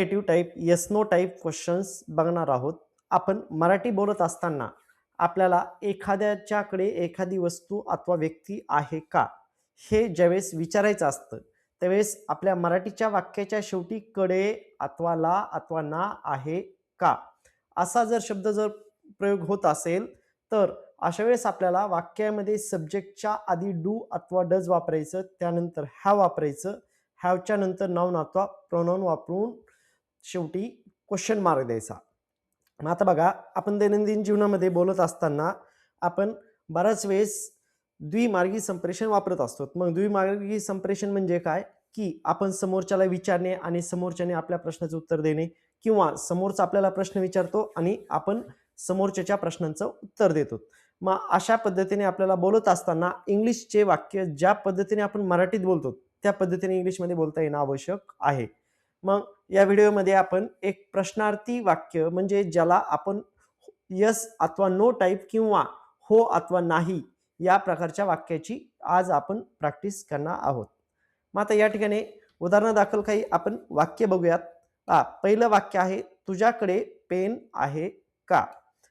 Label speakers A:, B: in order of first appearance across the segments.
A: Creative type yes no type questions बघणार आहोत. आपण मराठी बोलत असताना आपल्याला एखाद्याच्याकडे एखादी वस्तू अथवा व्यक्ती आहे का हे ज्यावेळेस विचारायचं असतं त्यावेळेस आपल्या मराठीच्या वाक्याच्या शेवटी कडे अथवा ला अथवा ना आहे का असा जर शब्द जर प्रयोग होत असेल तर अशा वेळेस आपल्याला वाक्यामध्ये सब्जेक्टच्या आधी डू अथवा डज वापरायचं, त्यानंतर हॅव वापरायचं, हॅवच्या नंतर नाउन अथवा प्रोनाउन वापरून शेवटी क्वेश्चन मार्क द्यायचा. मग आता बघा, आपण दैनंदिन जीवनामध्ये बोलत असताना आपण बराच वेळेस द्विमार्गी संप्रेषण वापरत असतो. मग द्विमार्गी संप्रेषण म्हणजे काय की आपण समोरच्याला विचारणे आणि समोरच्याने आपल्या प्रश्नाचं उत्तर देणे, किंवा समोरचा आपल्याला प्रश्न विचारतो आणि आपण समोरच्याच्या प्रश्नांचं उत्तर देतो. मग अशा पद्धतीने आपल्याला बोलत असताना इंग्लिशचे वाक्य ज्या पद्धतीने आपण मराठीत बोलतो त्या पद्धतीने इंग्लिशमध्ये बोलता येणं आवश्यक आहे. मग या व्हिडिओमध्ये आपण एक प्रश्नार्थी वाक्य म्हणजे ज्याला आपण यस अथवा नो टाइप किंवा हो अथवा नाही या प्रकारच्या वाक्याची आज आपण प्रॅक्टिस करणार आहोत. मग आता या ठिकाणी उदाहरणादाखल काही आपण वाक्य बघूयात. पहिलं वाक्य आहे, तुझ्याकडे पेन आहे का?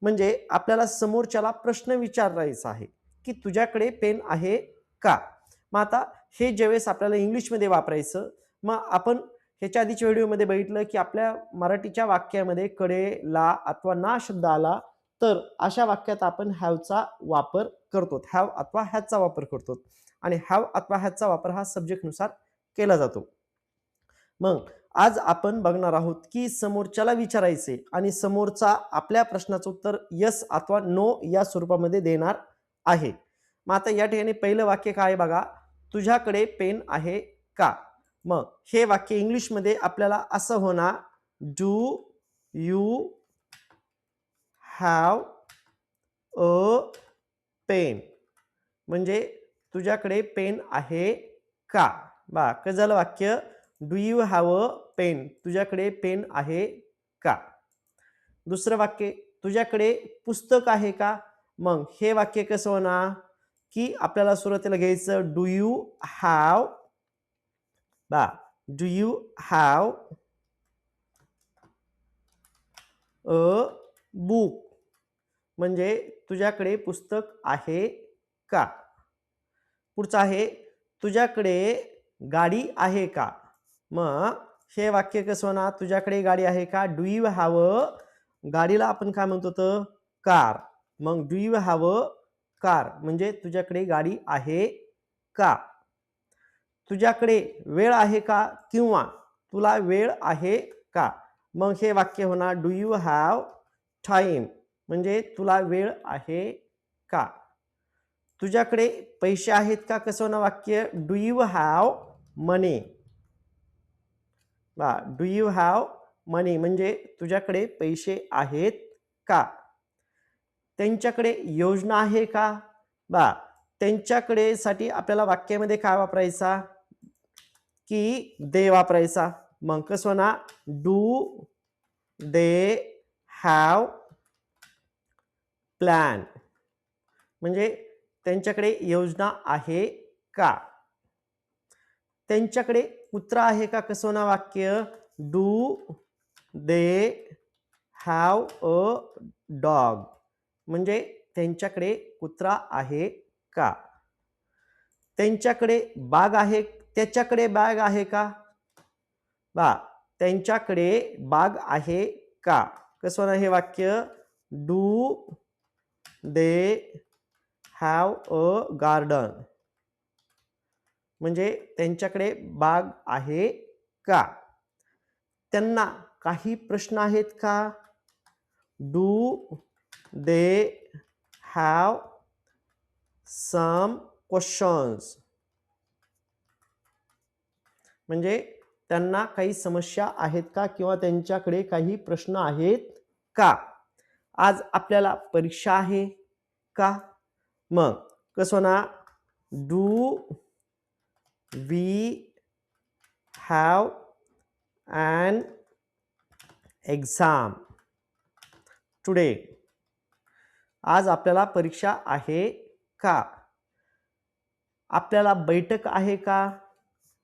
A: म्हणजे आपल्याला समोरच्याला प्रश्न विचारायचा आहे की तुझ्याकडे पेन आहे का. मग आता हे ज्यावेळेस आपल्याला इंग्लिशमध्ये वापरायचं, मग आपण ह्याच्या आधीच्या व्हिडिओमध्ये बघितलं की आपल्या मराठीच्या वाक्यामध्ये कडे ला अथवा ना शब्द आला तर अशा वाक्यात आपण हॅवचा वापर करतो, हॅव अथवा हॅजचा वापर करतो आणि हॅव अथवा हॅजचा वापर हा सब्जेक्टनुसार केला जातो. मग आज आपण बघणार आहोत की समोरच्याला विचारायचे आणि समोरचा आपल्या प्रश्नाचं उत्तर यस अथवा नो या स्वरूपामध्ये देणार आहे. मग आता या ठिकाणी पहिलं वाक्य काय बघा, तुझ्याकडे पेन आहे का. मग हे वाक्य इंग्लिशमध्ये आपल्याला असं होणार, do you have a pen. म्हणजे तुझ्याकडे पेन आहे का. बा कसं झालं वाक्य, do you have a pen, तुझ्याकडे पेन आहे का. दुसरं वाक्य, तुझ्याकडे पुस्तक आहे का. मग हे वाक्य कसं होणार की आपल्याला सुरुवातीला घ्यायचं डू यू हॅव, बा do you have a book, म्हणजे तुझ्याकडे पुस्तक आहे का. पुढचं आहे, तुझ्याकडे गाडी आहे का. मग हे वाक्य कसं होणार, तुझ्याकडे गाडी आहे का, डू यू हॅव अ, गाडीला आपण काय म्हणतो तर कार. मग do you have a car म्हणजे तुझ्याकडे गाडी आहे का. तुझ्याकडे वेळ आहे का किंवा तुला वेळ आहे का. मग हे वाक्य होणार, डू यू हॅव टाइम, म्हणजे तुला वेळ आहे का. तुझ्याकडे पैसे आहेत का, कसं होणार वाक्य, do you have money. Do you have money म्हणजे तुझ्याकडे पैसे आहेत का. त्यांच्याकडे योजना आहे का. त्यांच्याकडे साठी आपल्याला वाक्यामध्ये काय वापरायचा की दे वापरायचा. मग कसं होणार, डू दे हॅव प्लॅन, म्हणजे त्यांच्याकडे योजना आहे का. त्यांच्याकडे कुत्रा आहे का, कसं होणार वाक्य, do they have a dog, म्हणजे त्यांच्याकडे कुत्रा आहे का. त्यांच्याकडे बाग आहे, त्याच्याकडे बाग आहे का. त्यांच्याकडे बाग आहे का, कसं होणार हे वाक्य, do they have a garden, म्हणजे त्यांच्याकडे बाग आहे का. त्यांना काही प्रश्न आहेत का, do they have some questions, म्हणजे त्यांना काही समस्या आहेत का किंवा त्यांच्याकडे काही प्रश्न आहेत का. आज आपल्याला परीक्षा आहे का. मग कसं होणार, do we have an exam today, आज आपल्याला परीक्षा आहे का. आपल्याला बैठक आहे का.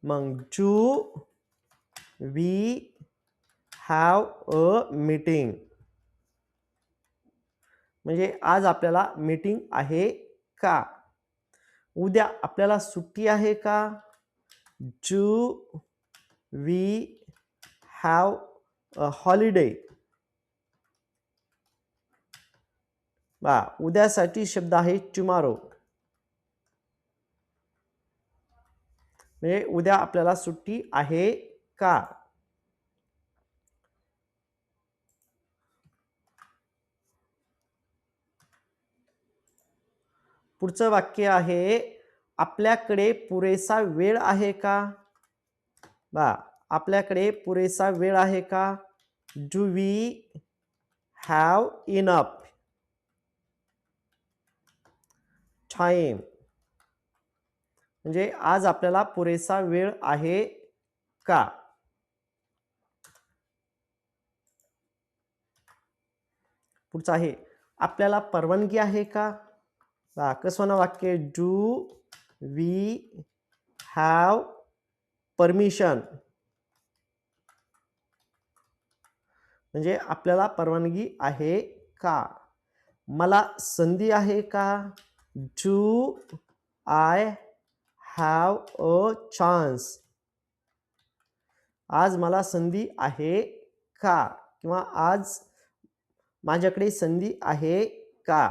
A: मग do we have a meeting. म्हणजे आज आपल्याला मीटिंग आहे का? उद्या आपल्याला सुट्टी आहे का? Do we have a holiday? बा उद्यासाठी शब्द आहे टुमॉरो. म्हणजे उद्या आपल्याला सुट्टी आहे का? पुढचं वाक्य आहे आपल्याकडे पुरेसा वेळ आहे का? बा आपल्याकडे पुरेसा वेळ आहे का? Do we have enough time? म्हणजे आज आपल्याला पुरेसा वेळ आहे का? पुढचं आहे आपल्याला परवानगी आहे का? कसं वाक्य डू वी हॅव परमिशन? म्हणजे आपल्याला परवानगी आहे का? मला संधी आहे का? Do I have a chance? आज मला संधी आहे का? किंवा आज माझ्याकडे संधी आहे का?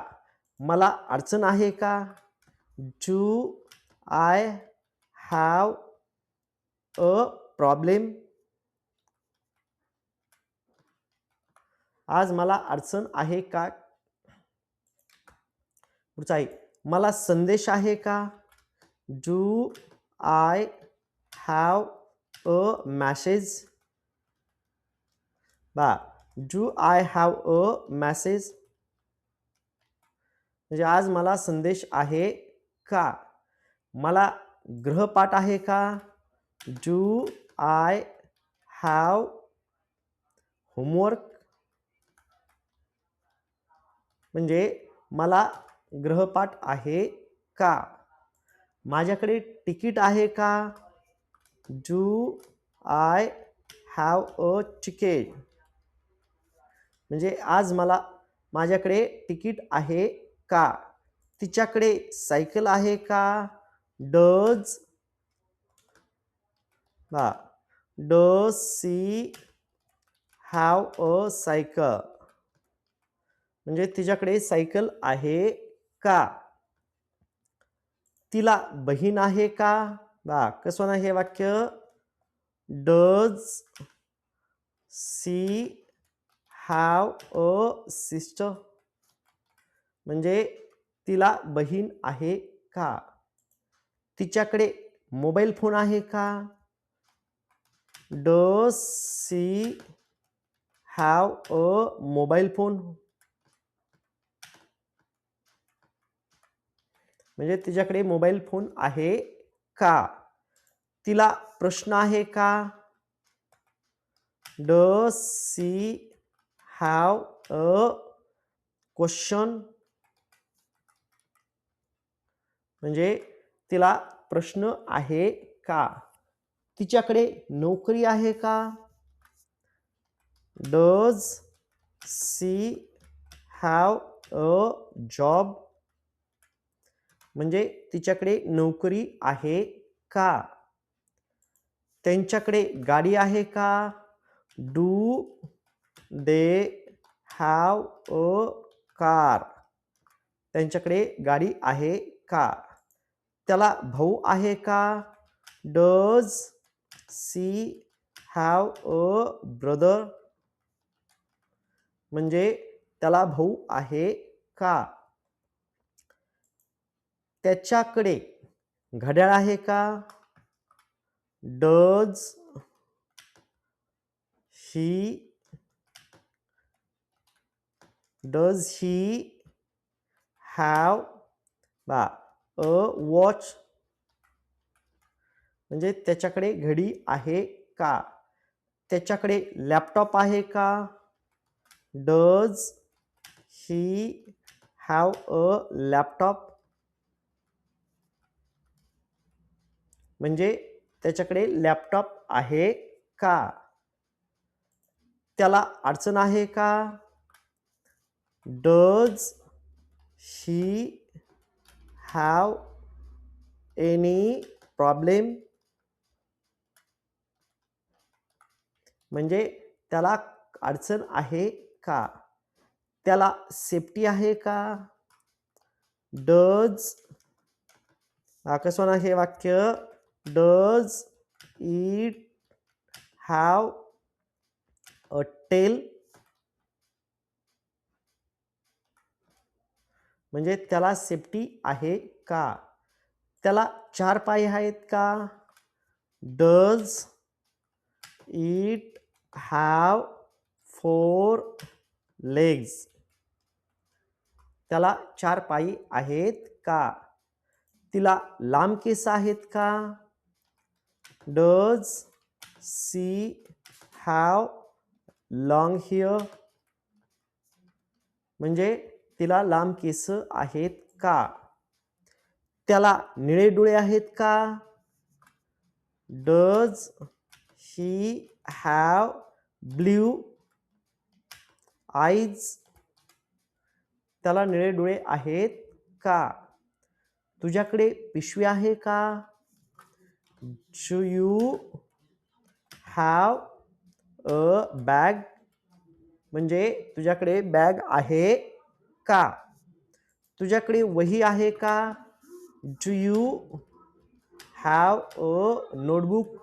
A: मला अडचण आहे का? Do I have a problem? आज मला अडचण आहे का? पुढचा आहे मला संदेश आहे का? Do I have a message? बा do I have a message? म्हणजे आज मला संदेश आहे का? मला गृहपाठ आहे का? Do I have homework? म्हणजे मला गृहपाठ आहे का? माझ्याकडे तिकीट आहे का? Do I have a ticket? म्हणजे आज माझ्याकडे तिकीट आहे का? तिच्याकडे सायकल आहे का? Does she have a cycle? म्हणजे तिच्याकडे सायकल आहे का? तिला बहीण आहे का? कसं हे वाक्य does she have a sister? म्हणजे तिला बहीण आहे का? तिच्याकडे मोबाईल फोन आहे का? Does she have a mobile phone? म्हणजे तिच्याकडे मोबाईल फोन आहे का? तिला प्रश्न आहे का? Does she have a question? म्हणजे तिला प्रश्न आहे का? तिच्याकडे नोकरी आहे का? Does she have a job? म्हणजे तिच्याकडे नोकरी आहे का? त्यांच्याकडे गाडी आहे का? Do they have a car? त्यांच्याकडे गाडी आहे का? त्याला भाऊ आहे का? Does she have a brother? म्हणजे त्याला भाऊ आहे का? त्याच्याकडे घड्याळ आहे का? Does he have a watch? म्हणजे त्याच्याकडे घडी आहे का? त्याच्याकडे लॅपटॉप आहे का? Does he have a laptop? म्हणजे त्याच्याकडे लॅपटॉप आहे का? त्याला अडचण आहे का? Does he have any problem? म्हणजे त्याला अडचण आहे का? त्याला सेफ्टी आहे का? डज, कसं आहे हे वाक्य? Does it have a tail? म्हणजे त्याला सेफ्टी आहे का? त्याला 4 पाय आहेत का? Does it have 4 legs? त्याला 4 पायी आहेत का? तिला लांब केस आहेत का? Does she have long hair? म्हणजे तिला लांब केस आहेत का? त्याला निळे डोळे आहेत का? Does he have blue eyes? त्याला निळे डोळे आहेत का? तुझ्याकडे पिशवी आहे का? Do you have a bag? म्हणजे तुझ्याकडे बॅग आहे का? तुझ्याकडे वही आहे का? Do you have a notebook?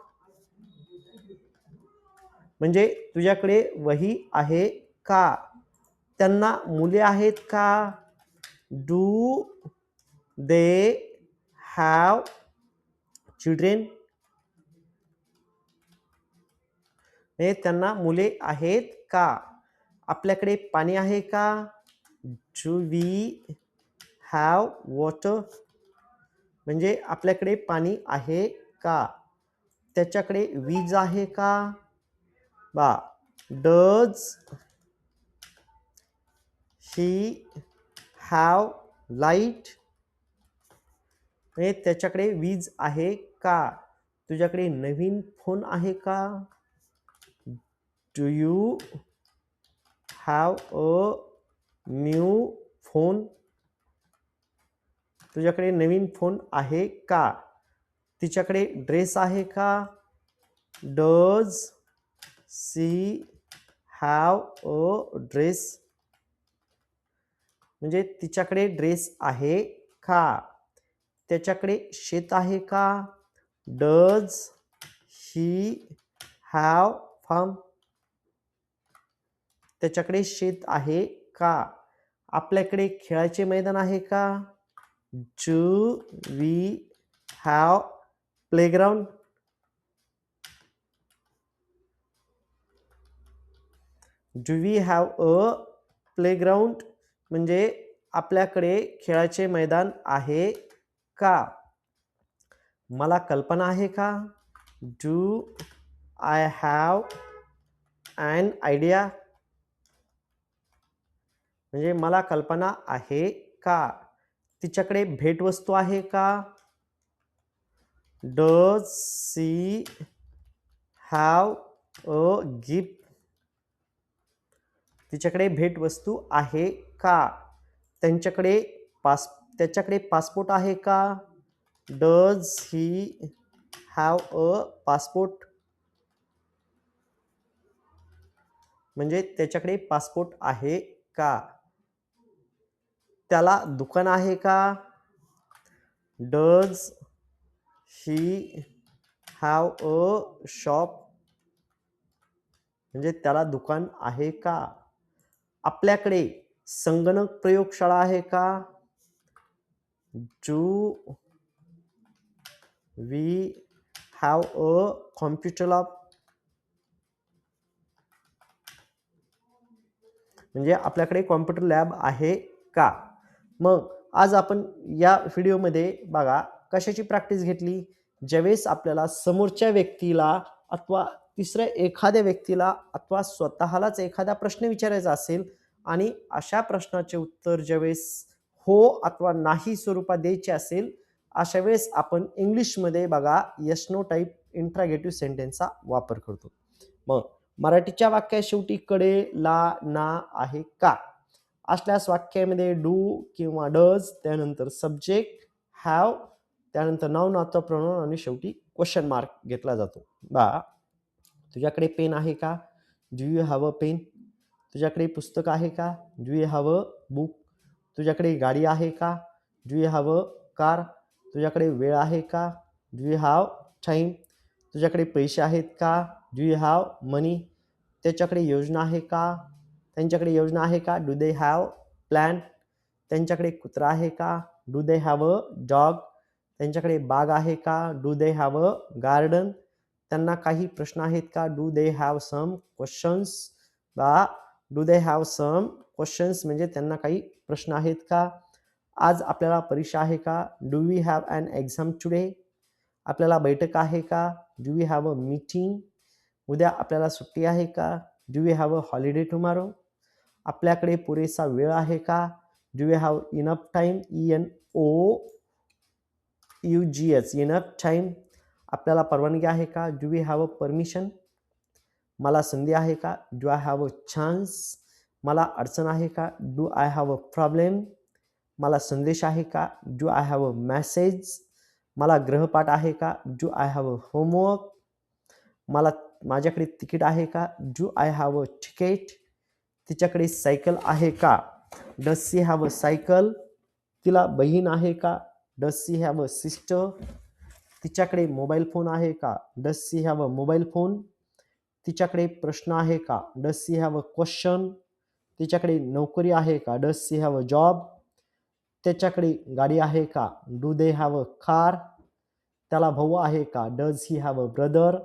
A: म्हणजे तुझ्याकडे वही आहे का? त्यांना मुले आहेत का? Do they have children? हे त्यांना मुले आहेत का? आपल्याकडे पाणी आहे का? Do we have water? म्हणजे आपल्याकडे पाणी आहे का? त्याच्याकडे वीज आहे का? बा, डज ही हॅव लाईट? म्हणजे त्याच्याकडे वीज आहे का? तुझ्याकडे नवीन फोन आहे का? Do you have a new phone? तुझ्याकडे नवीन फोन आहे का? तिच्याकडे ड्रेस आहे का? Does she have a dress? म्हणजे तिच्याकडे ड्रेस आहे का? त्याच्याकडे शेत आहे का? Does he have farm? त्याच्याकडे शेत आहे का? आपल्याकडे खेळाचे मैदान आहे का? Do we have playground? Do we have a playground? म्हणजे आपल्याकडे खेळाचे मैदान आहे का? मला कल्पना आहे का? Do I have an idea? म्हणजे मला कल्पना आहे का? तिच्याकडे भेटवस्तू आहे का? Does she have a gift? तिच्याकडे भेटवस्तू आहे का? त्यांच्याकडे त्याच्याकडे पासपोर्ट आहे का? Does he have a passport? म्हणजे त्याच्याकडे पासपोर्ट आहे का? त्याला दुकान आहे का? Does he have a shop? म्हणजे त्याला दुकान आहे का? आपल्याकडे संगणक प्रयोगशाळा आहे का? Do we have a computer lab? म्हणजे आपल्याकडे कॉम्प्युटर लॅब आहे का? मग आज आपण या व्हिडिओमध्ये बघा कशाची प्रॅक्टिस घेतली. ज्यावेळेस आपल्याला समोरच्या व्यक्तीला अथवा तिसऱ्या एखाद्या व्यक्तीला अथवा स्वतःलाच एखादा प्रश्न विचारायचा असेल आणि अशा प्रश्नाचे उत्तर ज्यावेळेस हो अथवा नाही स्वरूपात द्यायचे असेल, अशा वेळेस आपण इंग्लिशमध्ये बघा येस नो टाईप इंट्रागेटिव्ह सेंटेन्सचा वापर करतो. मग मराठीच्या वाक्यात शेवटी कडे ला ना आहे का असल्यास वाक्यामध्ये डू किंवा डज, त्यानंतर सब्जेक्ट हॅव, त्यानंतर नाउन अथवा प्रोनाउन आणि शेवटी क्वेश्चन मार्क घेतला जातो. बा तुझ्याकडे पेन आहे का? Do you have a pen? तुझ्याकडे पुस्तक आहे का? Do you have a book? तुझ्याकडे गाडी आहे का? Do you have a car? तुझ्याकडे वेळ आहे का? Do you have time? तुझ्याकडे पैसे आहेत का? Do you have money? त्याच्याकडे योजना आहे का? त्यांच्याकडे योजना आहे का? Do they have plan? त्यांच्याकडे कुत्रा आहे का? Do they have a dog? त्यांच्याकडे बाग आहे का? Do they have a garden? त्यांना काही प्रश्न आहेत का? Do they have some questions? बा do they have some questions म्हणजे त्यांना काही प्रश्न आहेत का? आज आपल्याला परीक्षा आहे का? Do we have an exam today? आपल्याला बैठक आहे का? Do we have a meeting? उद्या आपल्याला सुट्टी आहे का? Do we have a holiday tomorrow? आपल्याकडे पुरेसा वेळ आहे का? Do we have enough time? ENOUGH enough time? आपल्याला परवानगी आहे का? Do we have a permission? मला संधी आहे का? Do I have a chance? मला अडचण आहे का? Do I have a problem? मला संदेश आहे का? Do I have a message? मला गृहपाठ आहे का? Do I have a homework? माझ्याकडे तिकीट आहे का? Do I have a ticket? तिच्याकडे सायकल आहे का? Does she have a cycle? तिला बहीण आहे का? Does she have a sister? तिच्याकडे मोबाईल फोन आहे का? Does she have a mobile phone? तिच्याकडे प्रश्न आहे का? Does she have a question? तिच्याकडे नोकरी आहे का? Does she have a job? त्याच्याकडे गाडी आहे का? Do they have a car? त्याला भाऊ आहे का? Does he have a brother?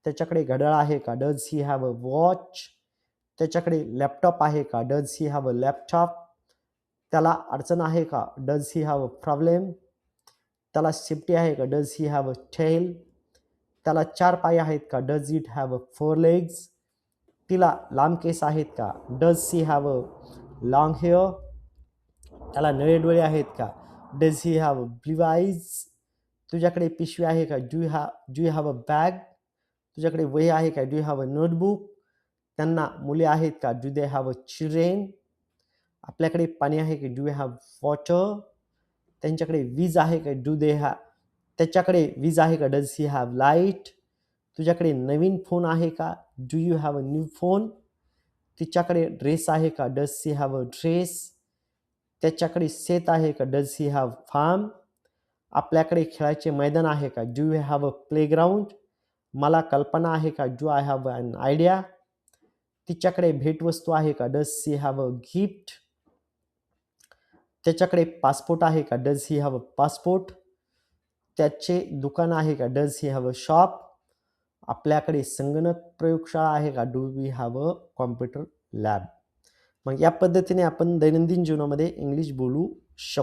A: त्याच्याकडे घड्याळ आहे का? Does he have a watch? त्याच्याकडे लॅपटॉप आहे का? Does he have a laptop? त्याला अडचण आहे का? Does he have a problem? त्याला सेफ्टी आहे का? Does he have a tail? त्याला 4 पाय आहेत का? Does it have a 4 legs? तिला लांब केस आहेत का? Does she have a long hair? त्याला नळे डोळे आहेत का? Does he have a blue eyes? तुझ्याकडे पिशवी आहे का? Do you have a bag? तुझ्याकडे वही आहे का? Do you have a notebook? त्यांना मुले आहेत का? Do they have a children? आपल्याकडे पाणी आहे की डू यू हॅव वॉटर? त्यांच्याकडे वीज आहे का? त्याच्याकडे वीज आहे का? Does he have light? तुझ्याकडे नवीन फोन आहे का? Do you have a new phone? तिच्याकडे ड्रेस आहे का? Does she have a dress? त्याच्याकडे शेत आहे का? Does he have farm? आपल्याकडे खेळायचे मैदान आहे का? Do you have a playground? मला कल्पना आहे का? Do I have an idea? तिच्याकडे भेटवस्तू आहे का? Does she have a gift? त्याच्याकडे पासपोर्ट आहे का? Does he have a passport? त्याचे दुकान आहे का? Does he have a shop? आपल्याकडे संगणक प्रयोगशाळा आहे का? Do we have a computer lab? मग या पद्धतीने आपण दैनंदिन जीवनामध्ये इंग्लिश बोलू शकतो.